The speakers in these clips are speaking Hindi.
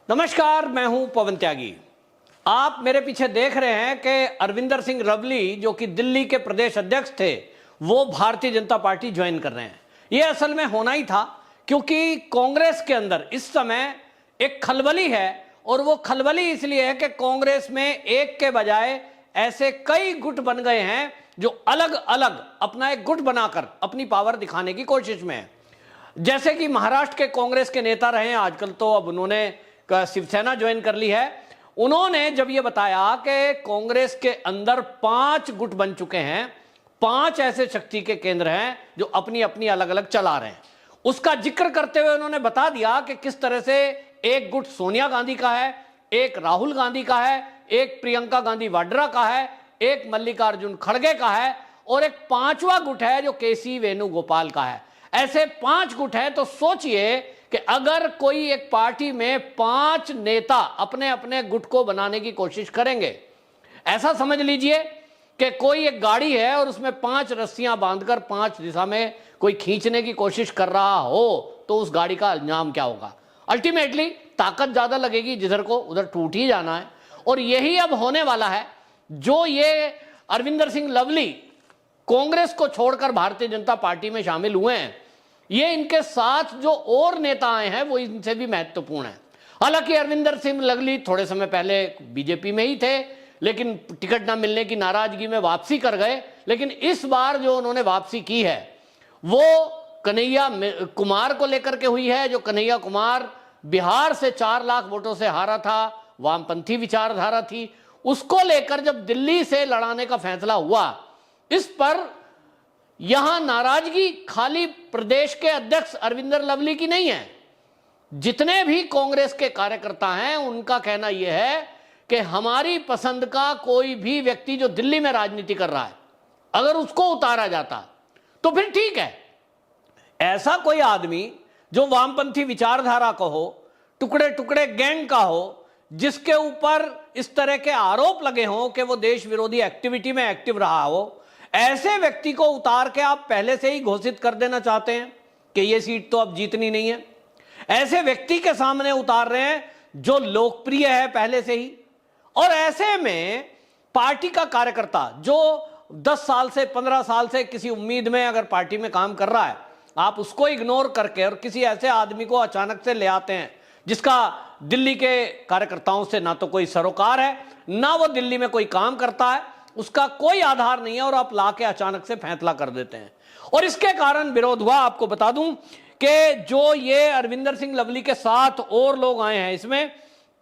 नमस्कार, मैं हूं पवन त्यागी। आप मेरे पीछे देख रहे हैं कि अरविंदर सिंह लवली जो कि दिल्ली के प्रदेश अध्यक्ष थे, वो भारतीय जनता पार्टी ज्वाइन कर रहे हैं। ये असल में होना ही था, क्योंकि कांग्रेस के अंदर इस समय एक खलबली है, और वो खलबली इसलिए है कि कांग्रेस में एक के बजाय ऐसे कई गुट बन गए हैं जो अलग अलग अपना एक गुट बनाकर अपनी पावर दिखाने की कोशिश में है। जैसे कि महाराष्ट्र के कांग्रेस के नेता रहे हैं, आजकल तो अब उन्होंने शिवसेना ज्वाइन कर ली है। उन्होंने जब यह बताया कि कांग्रेस के अंदर 5 गुट बन चुके हैं, 5 ऐसे शक्ति के केंद्र हैं जो अपनी अपनी अलग अलग चला रहे हैं, उसका जिक्र करते हुए उन्होंने बता दिया कि किस तरह से एक गुट सोनिया गांधी का है, एक राहुल गांधी का है, एक प्रियंका गांधी वाड्रा का है, एक मल्लिकार्जुन खड़गे का है, और एक 5वां गुट है जो केसी वेणुगोपाल का है। ऐसे 5 गुट हैं। तो सोचिए कि अगर कोई एक पार्टी में 5 नेता अपने अपने गुट को बनाने की कोशिश करेंगे, ऐसा समझ लीजिए कि कोई एक गाड़ी है और उसमें 5 रस्सियां बांधकर 5 दिशा में कोई खींचने की कोशिश कर रहा हो, तो उस गाड़ी का अंजाम क्या होगा? अल्टीमेटली ताकत ज्यादा लगेगी, जिधर को उधर टूट ही जाना है। और यही अब होने वाला है। जो ये अरविंदर सिंह लवली कांग्रेस को छोड़कर भारतीय जनता पार्टी में शामिल हुए हैं, ये इनके साथ जो और नेता आए हैं वो इनसे भी महत्वपूर्ण है। हालांकि अरविंदर सिंह लवली थोड़े समय पहले बीजेपी में ही थे, लेकिन टिकट ना मिलने की नाराजगी में वापसी कर गए। लेकिन इस बार जो उन्होंने वापसी की है वो कन्हैया कुमार को लेकर के हुई है। जो कन्हैया कुमार बिहार से 4 लाख वोटों से हारा था, वामपंथी विचारधारा थी, उसको लेकर जब दिल्ली से लड़ाने का फैसला हुआ, इस पर यहां नाराजगी खाली प्रदेश के अध्यक्ष अरविंदर लवली की नहीं है। जितने भी कांग्रेस के कार्यकर्ता हैं उनका कहना यह है कि हमारी पसंद का कोई भी व्यक्ति जो दिल्ली में राजनीति कर रहा है, अगर उसको उतारा जाता तो फिर ठीक है। ऐसा कोई आदमी जो वामपंथी विचारधारा का हो, टुकड़े टुकड़े गैंग का हो, जिसके ऊपर इस तरह के आरोप लगे हों कि वो देश विरोधी एक्टिविटी में एक्टिव रहा हो, ऐसे व्यक्ति को उतार के आप पहले से ही घोषित कर देना चाहते हैं कि ये सीट तो अब जीतनी नहीं है। ऐसे व्यक्ति के सामने उतार रहे हैं जो लोकप्रिय है पहले से ही। और ऐसे में पार्टी का कार्यकर्ता जो 10 साल से 15 साल से किसी उम्मीद में अगर पार्टी में काम कर रहा है, आप उसको इग्नोर करके और किसी ऐसे आदमी को अचानक से ले आते हैं जिसका दिल्ली के कार्यकर्ताओं से ना तो कोई सरोकार है, ना वो दिल्ली में कोई काम करता है, उसका कोई आधार नहीं है, और आप लाके अचानक से फैसला कर देते हैं। और इसके कारण विरोध हुआ। आपको बता दूं कि जो ये अरविंदर सिंह लवली के साथ और लोग आए हैं, इसमें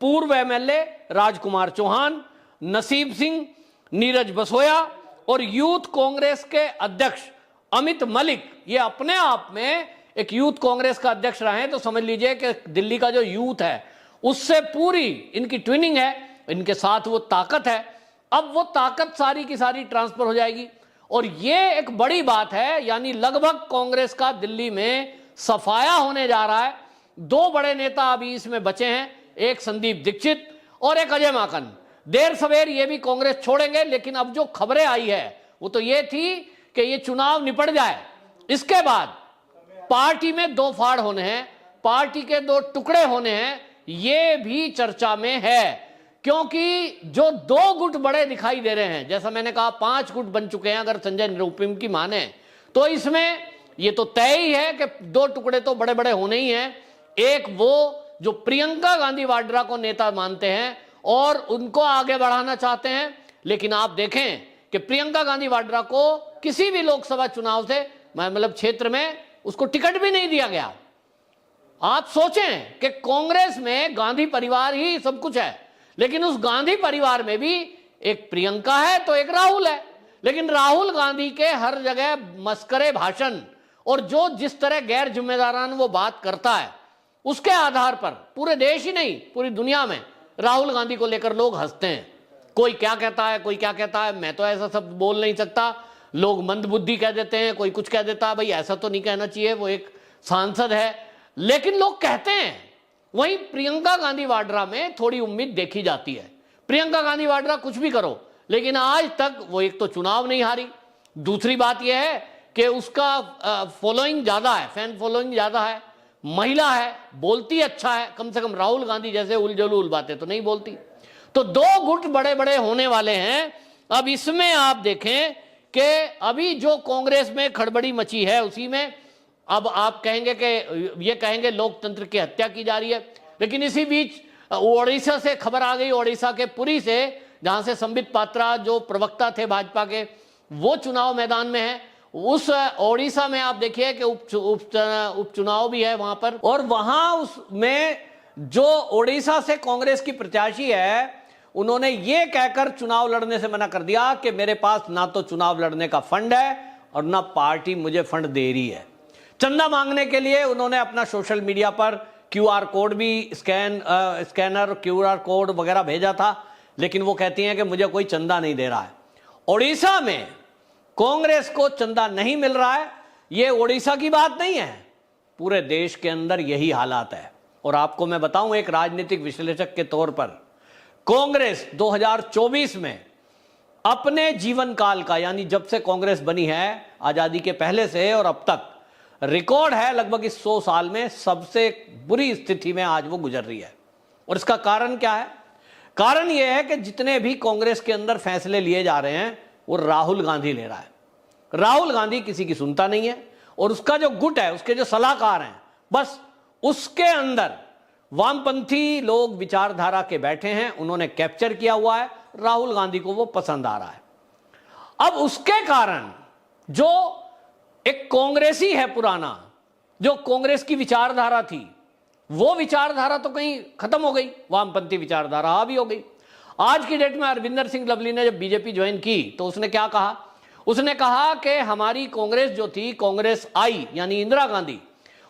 पूर्व एमएलए राजकुमार चौहान, नसीब सिंह, नीरज बसोया और यूथ कांग्रेस के अध्यक्ष अमित मलिक, ये अपने आप में एक यूथ कांग्रेस का अध्यक्ष रहे हैं। तो समझ लीजिए कि दिल्ली का जो यूथ है उससे पूरी इनकी ट्विनिंग है, इनके साथ वो ताकत है। अब वो ताकत सारी की सारी ट्रांसफर हो जाएगी, और ये एक बड़ी बात है। यानी लगभग कांग्रेस का दिल्ली में सफाया होने जा रहा है। 2 बड़े नेता अभी इसमें बचे हैं, एक संदीप दीक्षित और एक अजय माकन। देर सवेर ये भी कांग्रेस छोड़ेंगे। लेकिन अब जो खबरें आई है वो तो ये थी कि ये चुनाव निपट जाए, इसके बाद पार्टी में 2 फाड़ होने हैं, पार्टी के 2 टुकड़े होने हैं, ये भी चर्चा में है। क्योंकि जो 2 गुट बड़े दिखाई दे रहे हैं, जैसा मैंने कहा 5 गुट बन चुके हैं अगर संजय निरुपम की माने, तो इसमें ये तो तय ही है कि 2 टुकड़े तो बड़े बड़े होने ही हैं। एक वो जो प्रियंका गांधी वाड्रा को नेता मानते हैं और उनको आगे बढ़ाना चाहते हैं, लेकिन आप देखें कि प्रियंका गांधी वाड्रा को किसी भी लोकसभा चुनाव से मतलब क्षेत्र में उसको टिकट भी नहीं दिया गया। आप सोचें कि कांग्रेस में गांधी परिवार ही सब कुछ है, लेकिन उस गांधी परिवार में भी एक प्रियंका है तो एक राहुल है। लेकिन राहुल गांधी के हर जगह मस्करे भाषण और जो जिस तरह गैर जिम्मेदारान वो बात करता है, उसके आधार पर पूरे देश ही नहीं पूरी दुनिया में राहुल गांधी को लेकर लोग हंसते हैं। कोई क्या कहता है, कोई क्या कहता है, मैं तो ऐसा सब बोल नहीं सकता, लोग मंदबुद्धि कह देते हैं, कोई कुछ कह देता है, भाई ऐसा तो नहीं कहना चाहिए, वो एक सांसद है, लेकिन लोग कहते हैं। वहीं प्रियंका गांधी वाड्रा में थोड़ी उम्मीद देखी जाती है। प्रियंका गांधी वाड्रा कुछ भी करो, लेकिन आज तक वो एक तो चुनाव नहीं हारी, दूसरी बात यह है कि उसका फॉलोइंग ज्यादा है, फैन फॉलोइंग ज्यादा है। महिला है, बोलती अच्छा है, कम से कम राहुल गांधी जैसे उलझुल बातें तो नहीं बोलती। तो दो गुट बड़े बड़े होने वाले हैं। अब इसमें आप देखें कि अभी जो कांग्रेस में खड़बड़ी मची है उसी में अब आप कहेंगे कि ये कहेंगे लोकतंत्र की हत्या की जा रही है। लेकिन इसी बीच ओडिशा से खबर आ गई, ओडिशा के पुरी से, जहां से संबित पात्रा जो प्रवक्ता थे भाजपा के, वो चुनाव मैदान में है। उस ओडिशा में आप देखिए कि उपचुनाव भी है वहां पर, और वहां उसमें जो ओडिशा से कांग्रेस की प्रत्याशी है उन्होंने ये कहकर चुनाव लड़ने से मना कर दिया कि मेरे पास ना तो चुनाव लड़ने का फंड है और ना पार्टी मुझे फंड दे रही है। चंदा मांगने के लिए उन्होंने अपना सोशल मीडिया पर क्यूआर कोड भी स्कैनर क्यूआर कोड वगैरह भेजा था, लेकिन वो कहती हैं कि मुझे कोई चंदा नहीं दे रहा है। ओडिशा में कांग्रेस को चंदा नहीं मिल रहा है, ये ओडिशा की बात नहीं है, पूरे देश के अंदर यही हालात है। और आपको मैं बताऊं एक राजनीतिक विश्लेषक के तौर पर, कांग्रेस 2024 में अपने जीवन काल का, यानी जब से कांग्रेस बनी है आजादी के पहले से और अब तक, रिकॉर्ड है लगभग इस 100 साल में सबसे बुरी स्थिति में आज वो गुजर रही है। और इसका कारण क्या है? कारण यह है कि जितने भी कांग्रेस के अंदर फैसले लिए जा रहे हैं वो राहुल गांधी ले रहा है। राहुल गांधी किसी की सुनता नहीं है, और उसका जो गुट है, उसके जो सलाहकार हैं, बस उसके अंदर वामपंथी लोग विचारधारा के बैठे हैं, उन्होंने कैप्चर किया हुआ है, राहुल गांधी को वो पसंद आ रहा है। अब उसके कारण जो एक कांग्रेसी है पुराना, जो कांग्रेस की विचारधारा थी, वो विचारधारा तो कहीं खत्म हो गई, वामपंथी विचारधारा हावी हो गई। आज की डेट में अरविंदर सिंह लवली ने जब बीजेपी ज्वाइन की तो उसने क्या कहा? उसने कहा कि हमारी कांग्रेस जो थी, कांग्रेस आई यानी इंदिरा गांधी,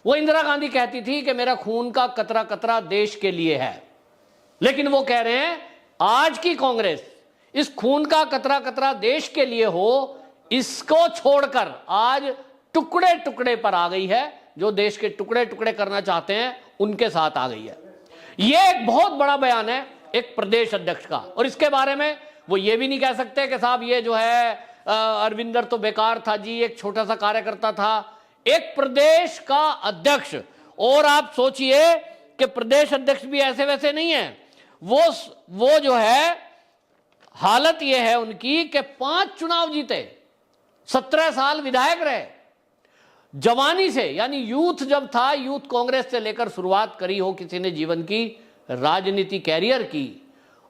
वो इंदिरा गांधी कहती थी कि मेरा खून का कतरा कतरा देश के लिए है। लेकिन वो कह रहे हैं आज की कांग्रेस इस खून का कतरा कतरा देश के लिए हो, इसको छोड़कर आज टुकड़े टुकड़े पर आ गई है, जो देश के टुकड़े टुकड़े करना चाहते हैं उनके साथ आ गई है। यह एक बहुत बड़ा बयान है एक प्रदेश अध्यक्ष का। और इसके बारे में वो ये भी नहीं कह सकते कि साहब ये जो है अरविंदर तो बेकार था जी, एक छोटा सा कार्यकर्ता था। एक प्रदेश का अध्यक्ष, और आप सोचिए कि प्रदेश अध्यक्ष भी ऐसे वैसे नहीं है, वो जो है हालत ये है उनकी कि 5 चुनाव जीते, 17 साल विधायक रहे, जवानी से, यानी यूथ जब था, यूथ कांग्रेस से लेकर शुरुआत करी हो किसी ने जीवन की राजनीति कैरियर की,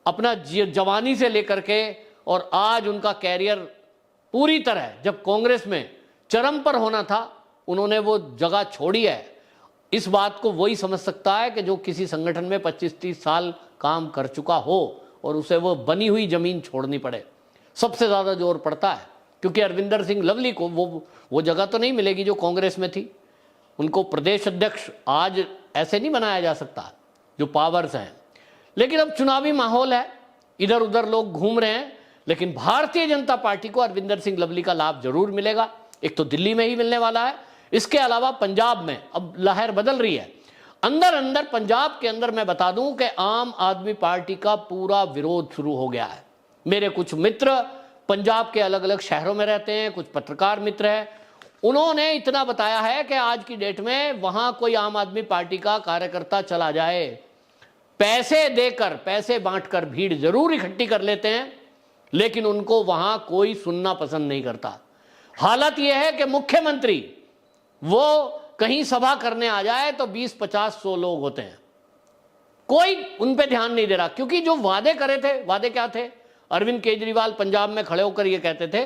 अपना जवानी से लेकर के, और आज उनका कैरियर पूरी तरह जब कांग्रेस में चरम पर होना था उन्होंने वो जगह छोड़ी है। इस बात को वही समझ सकता है कि जो किसी संगठन में 25-30 साल काम कर चुका हो और उसे वो बनी हुई जमीन छोड़नी पड़े। सबसे ज्यादा जोर पड़ता है क्योंकि अरविंदर सिंह लवली को वो जगह तो नहीं मिलेगी जो कांग्रेस में थी। उनको प्रदेश अध्यक्ष आज ऐसे नहीं बनाया जा सकता, जो पावर्स हैं। लेकिन अब चुनावी माहौल है, इधर उधर लोग घूम रहे हैं, लेकिन भारतीय जनता पार्टी को अरविंदर सिंह लवली का लाभ जरूर मिलेगा। एक तो दिल्ली में ही मिलने वाला है, इसके अलावा पंजाब में अब लहर बदल रही है। अंदर अंदर पंजाब के अंदर मैं बता दूं कि आम आदमी पार्टी का पूरा विरोध शुरू हो गया है। मेरे कुछ मित्र पंजाब के अलग अलग शहरों में रहते हैं, कुछ पत्रकार मित्र हैं, उन्होंने इतना बताया है कि आज की डेट में वहां कोई आम आदमी पार्टी का कार्यकर्ता चला जाए, पैसे देकर, पैसे बांटकर भीड़ जरूर इकट्ठी कर लेते हैं, लेकिन उनको वहां कोई सुनना पसंद नहीं करता। हालत यह है कि मुख्यमंत्री वो कहीं सभा करने आ जाए तो 20-50-100 लोग होते हैं, कोई उन पे ध्यान नहीं दे रहा। क्योंकि जो वादे करे थे, वादे क्या थे? अरविंद केजरीवाल पंजाब में खड़े होकर ये कहते थे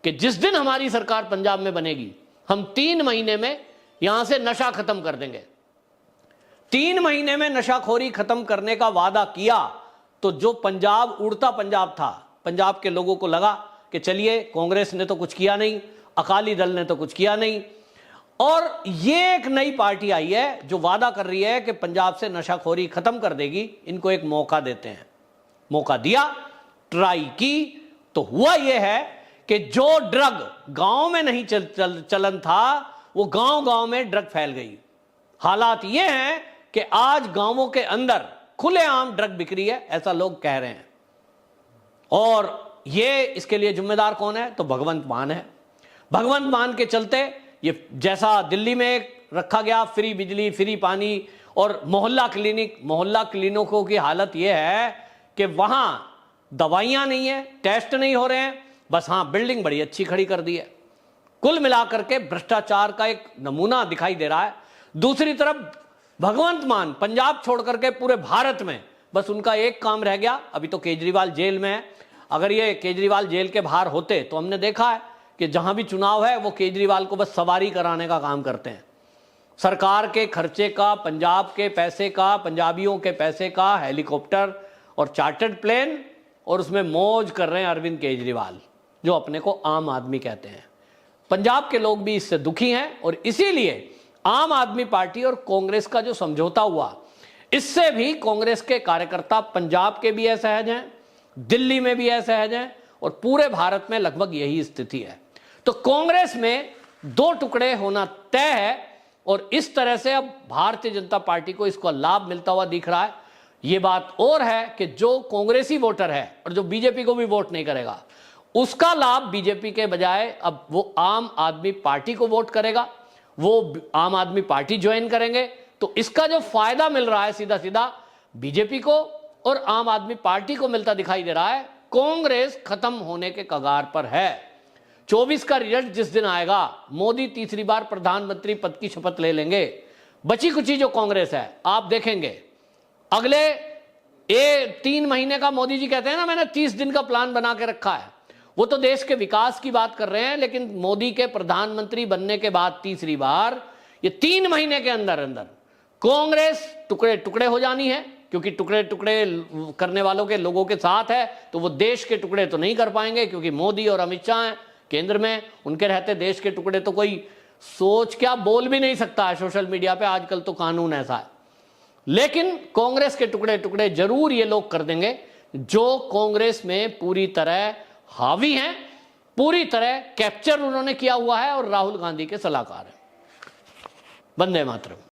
कि जिस दिन हमारी सरकार पंजाब में बनेगी हम 3 महीने में यहां से नशा खत्म कर देंगे। 3 महीने में नशाखोरी खत्म करने का वादा किया तो जो पंजाब उड़ता पंजाब था, पंजाब के लोगों को लगा कि चलिए कांग्रेस ने तो कुछ किया नहीं, अकाली दल ने तो कुछ किया नहीं, और ये एक नई पार्टी आई है जो वादा कर रही है कि पंजाब से नशाखोरी खत्म कर देगी, इनको एक मौका देते हैं। मौका दिया, ट्राई की, तो हुआ यह है कि जो ड्रग गांव में नहीं चलन था वो गांव गांव में ड्रग फैल गई। हालात ये हैं कि आज गांवों के अंदर खुलेआम ड्रग बिक्री है, ऐसा लोग कह रहे हैं। और ये इसके लिए जिम्मेदार कौन है? तो भगवंत मान है। भगवंत मान के चलते ये जैसा दिल्ली में एक रखा गया, फ्री बिजली, फ्री पानी और मोहल्ला क्लिनिकों की हालत यह है कि वहां दवाइयां नहीं है, टेस्ट नहीं हो रहे हैं, बस हाँ बिल्डिंग बड़ी अच्छी खड़ी कर दी है। कुल मिलाकर के भ्रष्टाचार का एक नमूना दिखाई दे रहा है। दूसरी तरफ भगवंत मान पंजाब छोड़ करके पूरे भारत में बस उनका एक काम रह गया, अभी तो केजरीवाल जेल में है। अगर ये केजरीवाल जेल के बाहर होते तो हमने देखा है कि जहां भी चुनाव है वो केजरीवाल को बस सवारी कराने का काम करते हैं। सरकार के खर्चे का, पंजाब के पैसे का, पंजाबियों के पैसे का हेलीकॉप्टर और चार्टर्ड प्लेन, और उसमें मौज कर रहे हैं अरविंद केजरीवाल जो अपने को आम आदमी कहते हैं। पंजाब के लोग भी इससे दुखी हैं और इसीलिए आम आदमी पार्टी और कांग्रेस का जो समझौता हुआ, इससे भी कांग्रेस के कार्यकर्ता पंजाब के भी असहज हैं, दिल्ली में भी असहज हैं और पूरे भारत में लगभग यही स्थिति है। तो कांग्रेस में दो टुकड़े होना तय है और इस तरह से अब भारतीय जनता पार्टी को इसका लाभ मिलता हुआ दिख रहा है। यह बात और है कि जो कांग्रेसी वोटर है और जो बीजेपी को भी वोट नहीं करेगा, उसका लाभ बीजेपी के बजाय अब वो आम आदमी पार्टी को वोट करेगा, वो आम आदमी पार्टी ज्वाइन करेंगे। तो इसका जो फायदा मिल रहा है सीधा सीधा बीजेपी को और आम आदमी पार्टी को मिलता दिखाई दे रहा है। कांग्रेस खत्म होने के कगार पर है। 24 का रिजल्ट जिस दिन आएगा, मोदी तीसरी बार प्रधानमंत्री पद की शपथ ले लेंगे। बची कुची जो कांग्रेस है आप देखेंगे, अगले 3 महीने का मोदी जी कहते हैं ना, मैंने 30 दिन का प्लान बना के रखा है। वो तो देश के विकास की बात कर रहे हैं, लेकिन मोदी के प्रधानमंत्री बनने के बाद तीसरी बार ये 3 महीने के अंदर अंदर कांग्रेस टुकड़े टुकड़े हो जानी है, क्योंकि टुकड़े टुकड़े करने वालों के लोगों के साथ है तो वो देश के टुकड़े तो नहीं कर पाएंगे, क्योंकि मोदी और अमित शाह हैं केंद्र में, उनके रहते देश के टुकड़े तो कोई सोच क्या बोल भी नहीं सकता है सोशल मीडिया पे, आजकल तो कानून ऐसा है। लेकिन कांग्रेस के टुकड़े टुकड़े जरूर ये लोग कर देंगे जो कांग्रेस में पूरी तरह हावी हैं, पूरी तरह कैप्चर उन्होंने किया हुआ है और राहुल गांधी के सलाहकार हैं। वंदे मातरम।